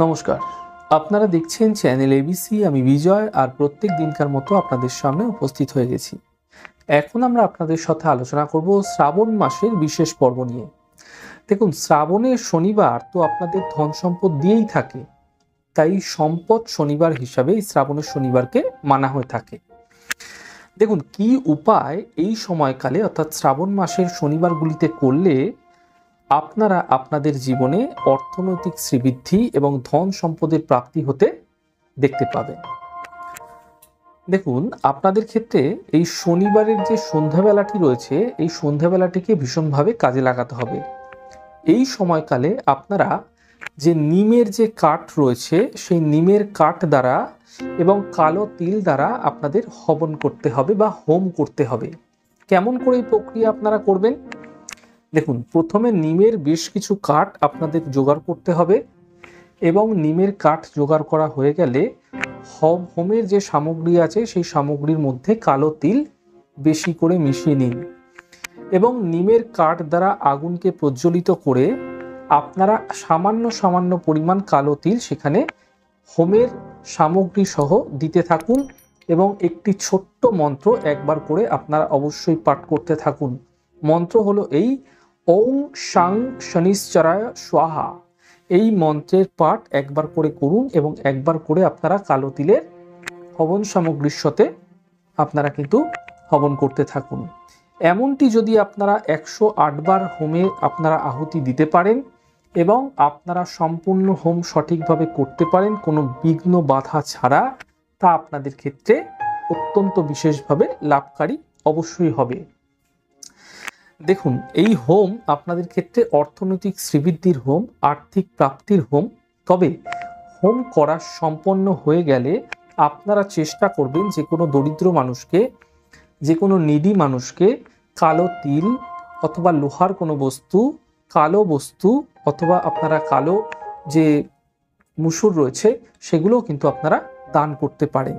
নমস্কার, আপনারা দেখছেন চ্যানেল এবিসি। আমি বিজয়, আর প্রত্যেক দিনকার মতো আপনাদের সামনে উপস্থিত হয়ে গেছি। এখন আমরা আপনাদের সাথে আলোচনা করব শ্রাবণ মাসের বিশেষ পর্ব নিয়ে। দেখুন, শ্রাবণের শনিবার তো আপনাদের ধন সম্পদ দিয়েই থাকে, তাই সম্পদ শনিবার হিসাবে এই শ্রাবণের শনিবারকে মানা হয়ে থাকে। দেখুন, কি উপায় এই সময়কালে অর্থাৎ শ্রাবণ মাসের শনিবারগুলিতে করলে আপনারা আপনাদের জীবনে অর্থনৈতিক শ্রীবৃদ্ধি এবং ধন সম্পদের প্রাপ্তি হতে দেখতে পাবেন। দেখুন, আপনাদের ক্ষেত্রে এই শনিবারের যে সন্ধ্যাবেলাটি রয়েছে, এই সন্ধ্যাবেলাটিকে ভীষণভাবে কাজে লাগাতে হবে। এই সময়কালে আপনারা যে নিমের যে কাঠ রয়েছে, সেই নিমের কাঠ দ্বারা এবং কালো তিল দ্বারা আপনাদের হবন করতে হবে বা হোম করতে হবে। কেমন করে এই প্রক্রিয়া আপনারা করবেন? দেখুন, প্রথমে নিমের বেশ কিছু কাঠ আপনাদের জোগাড় করতে হবে এবং নিমের কাঠ জোগাড় করা হয়ে গেলে হোমের যে সামগ্রী আছে সেই সামগ্রীর মধ্যে কালো তিল বেশি করে মিশিয়ে নিন এবং নিমের কাঠ দ্বারা আগুনকে প্রজ্বলিত করে আপনারা সামান্য সামান্য পরিমাণ কালো তিল সেখানে হোমের সামগ্রী সহ দিতে থাকুন এবং একটি ছোট্ট মন্ত্র একবার করে আপনারা অবশ্যই পাঠ করতে থাকুন। মন্ত্র হলো এই: ওং শাং শনিশ্চরায় স্বাহা। এই মন্ত্রের পাঠ একবার করে করুন এবং একবার করে আপনারা কালো তিলের হবন সামগ্রীর সাথে আপনারা কিন্তু হবন করতে থাকুন। এমনটি যদি আপনারা 108 বার হোমে আপনারা আহুতি দিতে পারেন এবং আপনারা সম্পূর্ণ হোম সঠিকভাবে করতে পারেন কোনো বিঘ্ন বাধা ছাড়া, তা আপনাদের ক্ষেত্রে অত্যন্ত বিশেষভাবে লাভকারী অবশ্যই হবে। দেখুন, এই হোম আপনাদের ক্ষেত্রে অর্থনৈতিক শ্রীবৃদ্ধির হোম, আর্থিক প্রাপ্তির হোম। তবে হোম করা সম্পন্ন হয়ে গেলে আপনারা চেষ্টা করবেন যে কোনো দরিদ্র মানুষকে, যে কোনো নিডি মানুষকে কালো তিল অথবা লোহার কোনো বস্তু, কালো বস্তু অথবা আপনারা কালো যে মুসুর রয়েছে সেগুলোও কিন্তু আপনারা দান করতে পারেন,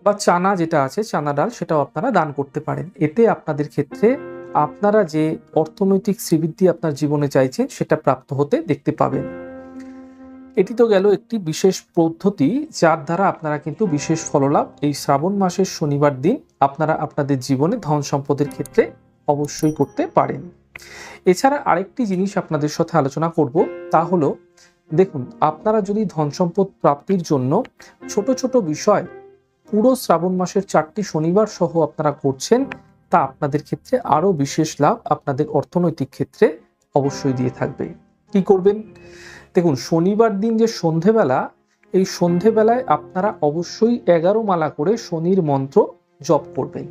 বা চানা যেটা আছে চানা ডাল, সেটাও আপনারা দান করতে পারেন। এতে আপনাদের ক্ষেত্রে আপনারা যে অর্থনৈতিক শ্রীবৃদ্ধি আপনার জীবনে চাইছেন সেটা প্রাপ্ত হতে দেখতে পাবেন। এটি তো গেল একটি বিশেষ পদ্ধতি যার দ্বারা আপনারা কিন্তু বিশেষ ফললাভ এই শ্রাবণ মাসের শনিবার দিন আপনারা আপনাদের জীবনে ধন সম্পদের ক্ষেত্রে অবশ্যই করতে পারেন। এছাড়া আরেকটি জিনিস আপনাদের সাথে আলোচনা করব, তা হলো দেখুন, আপনারা যদি ধন সম্পদ প্রাপ্তির জন্য ছোট ছোট বিষয় পুরো শ্রাবণ মাসের 4টি শনিবার সহ আপনারা করছেন, তা আপনাদের ক্ষেত্রে আরো বিশেষ লাভ আপনাদের অর্থনৈতিক ক্ষেত্রে অবশ্যই দিয়ে থাকবে। কি করবেন? দেখুন, শনিবার দিন যে সন্ধেবেলা, এই সন্ধেবেলায় আপনারা অবশ্যই 11 মালা করে শনির মন্ত্র জপ করবেন।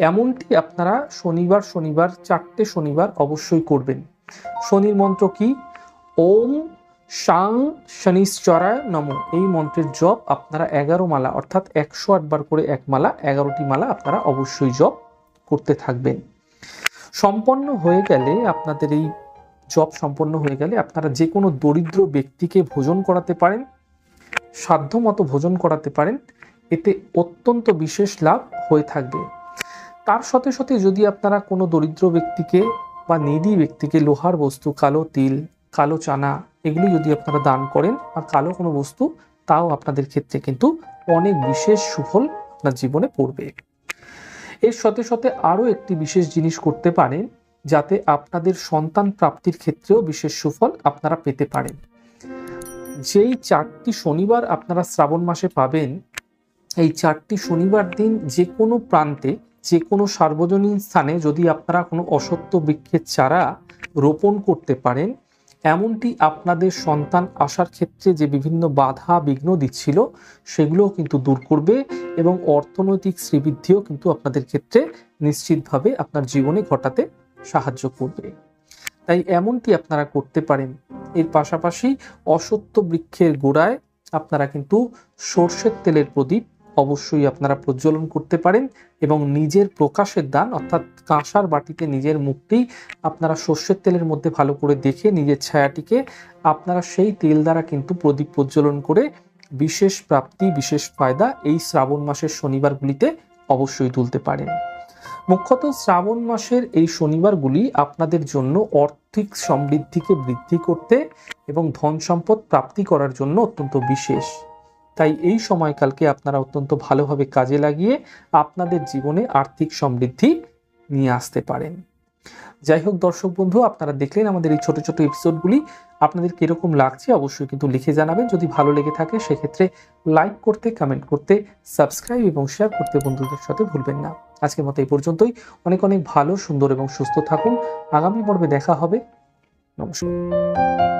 এমনটি আপনারা শনিবার 4টে শনিবার অবশ্যই করবেন। শনির মন্ত্র কি? ওম শাং শনিশ্চরায় নমঃ। এই মন্ত্রের জপ আপনারা 11 মালা অর্থাৎ 108 বার করে এক মালা, 11টি মালা আপনারা অবশ্যই জপ করতে থাকবেন। সম্পন্ন হয়ে গেলে আপনাদের এই জপ সম্পন্ন হয়ে গেলে আপনারা যে কোনো দরিদ্র ব্যক্তিকে ভোজন করাতে পারেন, সাধ্যমতো ভোজন করাতে পারেন। এতে অত্যন্ত বিশেষ লাভ হয়ে থাকবে। তার সাথে সাথে যদি আপনারা কোনো দরিদ্র ব্যক্তিকে বা নিডি ব্যক্তিকে লোহার বস্তু, কালো তিল, কালো চানা, এগুলি যদি আপনারা দান করেন বা কালো কোনো বস্তু, তাও আপনাদের ক্ষেত্রে কিন্তু অনেক বিশেষ সুফল আপনার জীবনে পড়বে। এর সাথে সাথে আরও একটি বিশেষ জিনিস করতে পারেন, যাতে আপনাদের সন্তান প্রাপ্তির ক্ষেত্রেও বিশেষ সুফল আপনারা পেতে পারেন। যেই 4টি শনিবার আপনারা শ্রাবণ মাসে পাবেন, এই 4টি শনিবার দিন যে কোনো প্রান্তে, যে কোনো সার্বজনীন স্থানে যদি আপনারা কোনো অসত্য বৃক্ষের চারা রোপণ করতে পারেন, এমনটি আপনাদের সন্তান আসার ক্ষেত্রে যে বিভিন্ন বাধা বিঘ্ন দিচ্ছিল সেগুলোও কিন্তু দূর করবে এবং অর্থনৈতিক শ্রীবৃদ্ধিও কিন্তু আপনাদের ক্ষেত্রে নিশ্চিতভাবে আপনার জীবনে ঘটাতে সাহায্য করবে। তাই এমনটি আপনারা করতে পারেন। এর পাশাপাশি অসত্য বৃক্ষের গোড়ায় আপনারা কিন্তু সর্ষের তেলের প্রদীপ অবশ্যই আপনারা প্রজ্বলন করতে পারেন এবং নিজের প্রকাশের দান অর্থাৎ কাঁসার বাটিতে নিজের মুখটি আপনারা সর্ষের তেলের মধ্যে ভালো করে দেখে নিজের ছায়াটিকে আপনারা সেই তেল দ্বারা কিন্তু প্রদীপ প্রজ্বলন করে বিশেষ প্রাপ্তি, বিশেষ ফায়দা এই শ্রাবণ মাসের শনিবারগুলিতে অবশ্যই তুলতে পারেন। মুখ্যত শ্রাবণ মাসের এই শনিবারগুলি আপনাদের জন্য আর্থিক সমৃদ্ধিকে বৃদ্ধি করতে এবং ধন সম্পদ প্রাপ্তি করার জন্য অত্যন্ত বিশেষ। তাই এই সময়কালকে আপনারা অত্যন্ত ভালোভাবে কাজে লাগিয়ে আপনাদের জীবনে আর্থিক সমৃদ্ধি নিয়ে আসতে পারেন। যাই হোক দর্শক বন্ধু, আপনারা দেখলেন আমাদের এই ছোট ছোট এপিসোডগুলি, আপনাদের কিরকম লাগছে অবশ্যই কিন্তু লিখে জানাবেন। যদি ভালো লেগে থাকে সেক্ষেত্রে লাইক করতে, কমেন্ট করতে, সাবস্ক্রাইব এবং শেয়ার করতে বন্ধুদের সাথে ভুলবেন না। আজকের মতো এই পর্যন্তই। অনেক অনেক ভালো, সুন্দর এবং সুস্থ থাকুন। আগামী পর্বে দেখা হবে। নমস্কার।